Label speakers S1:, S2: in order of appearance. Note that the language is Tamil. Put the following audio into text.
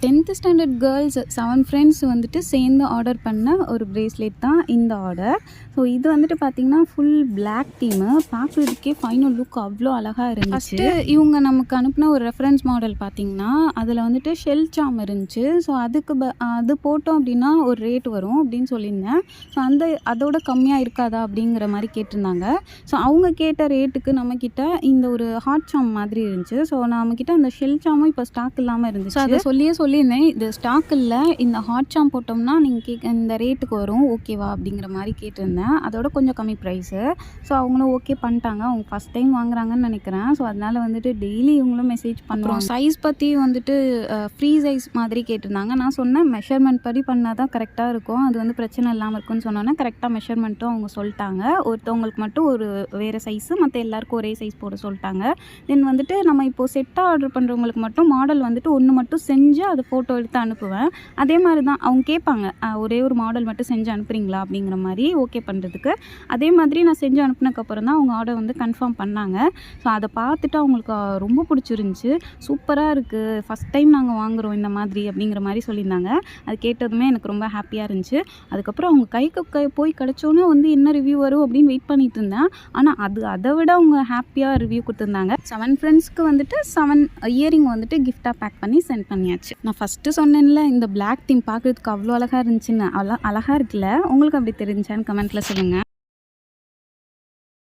S1: 10th ஸ்டாண்டர்ட் கேர்ள்ஸ் 7 ஃப்ரெண்ட்ஸ் வந்துட்டு சேர்ந்து ஆர்டர் பண்ண ஒரு பிரேஸ்லெட் தான் இந்த ஆர்டர். ஸோ இது வந்துட்டு பார்த்திங்கன்னா ஃபுல் பிளாக் தீமு. பார்க்குறதுக்கே ஃபைனல் லுக் அவ்வளோ அழகாக இருந்துச்சு. ஃபஸ்ட்டு இவங்க நமக்கு அனுப்பின ஒரு ரெஃபரன்ஸ் மாடல் பார்த்திங்கன்னா அதில் வந்துட்டு ஷெல் சாம் இருந்துச்சு. ஸோ அது போட்டோம் அப்படின்னா ஒரு ரேட் வரும் அப்படின்னு சொல்லியிருந்தேன். ஸோ அதோட கம்மியாக இருக்காதா அப்படிங்கிற மாதிரி கேட்டிருந்தாங்க. ஸோ அவங்க கேட்ட ரேட்டுக்கு நம்மக்கிட்ட இந்த ஒரு ஹாட் சாம் மாதிரி இருந்துச்சு. ஸோ நம்மக்கிட்ட அந்த ஷெல் சாமும் இப்போ ஸ்டாக் இல்லாமல் இருந்துச்சு. ஸோ அதை சொல்லியிருந்தேன், இது ஸ்டாக் இல்லை, இந்த ஹாட் சாம் போட்டோம்னா நீங்கள் இந்த ரேட்டுக்கு வரும், ஓகேவா அப்படிங்கிற மாதிரி கேட்டிருந்தேன். அதோட கொஞ்சம் கம்மி ப்ரைஸு. ஸோ அவங்களும் ஓகே பண்ணிட்டாங்க. அவங்க ஃபஸ்ட் டைம் வாங்குறாங்கன்னு நினைக்கிறேன். ஸோ அதனால் வந்துட்டு டெய்லி இவங்களும் மெசேஜ் பண்ணுறோம். சைஸ் பற்றி வந்துட்டு ஃப்ரீ சைஸ் மாதிரி கேட்டிருந்தாங்க. நான் சொன்னேன் மெஷர்மெண்ட் படி பண்ணால் தான் கரெக்டாக இருக்கும், அது வந்து பிரச்சனை இல்லாமல் இருக்குன்னு சொன்னோன்னே கரெக்டாக மெஷர்மெண்ட்டும் அவங்க சொல்லிட்டாங்க. ஒருத்தவங்களுக்கு மட்டும் ஒரு வேறு சைஸு, மற்ற எல்லாருக்கும் ஒரே சைஸ் போட சொல்லிட்டாங்க. தென் வந்துட்டு நம்ம இப்போது செட்டாக ஆர்டர் பண்ணுறவங்களுக்கு மட்டும் மாடல் வந்துட்டு ஒன்று மட்டும் செஞ்சு அதை ஃபோட்டோ எடுத்து அனுப்புவேன். அதே மாதிரி தான் அவங்க கேட்பாங்க, ஒரே ஒரு மாடல் மட்டும் செஞ்சு அனுப்புகிறீங்களா அப்படிங்கிற மாதிரி ஓகே பண்ணுறதுக்கு. அதே மாதிரி நான் செஞ்சு அனுப்புனதுக்கப்புறம் தான் அவங்க ஆர்டர் வந்து கன்ஃபார்ம் பண்ணாங்க. ஸோ அதை பார்த்துட்டு அவங்களுக்கு ரொம்ப பிடிச்சிருந்துச்சி. சூப்பராக இருக்குது, ஃபஸ்ட் டைம் நாங்கள் வாங்குகிறோம் இந்த மாதிரி அப்படிங்கிற மாதிரி சொல்லியிருந்தாங்க. அது கேட்டதுமே எனக்கு ரொம்ப ஹாப்பியாக இருந்துச்சு. அதுக்கப்புறம் அவங்க கைக்கு போய் கிடச்சோன்னே வந்து என்ன ரிவ்யூ வரும் அப்படின்னு வெயிட் பண்ணிட்டு இருந்தேன். ஆனால் அதை விட அவங்க ஹாப்பியாக ரிவ்யூ கொடுத்துருந்தாங்க. 7 ஃப்ரெண்ட்ஸ்க்கு வந்துட்டு 7 இயரிங் வந்துட்டு கிஃப்டாக பேக் பண்ணி சென்ட் பண்ணியாச்சு. நான் ஃபஸ்ட்டு சொன்னேன்ல, இந்த பிளாக் தீம் பார்க்குறதுக்கு அவ்வளோ அழகாக இருந்துச்சுன்னு. அழகாக இருக்குல்ல? உங்களுக்கு அப்படி தெரிஞ்சான்னு கமெண்ட்டில் சொல்லுங்கள்.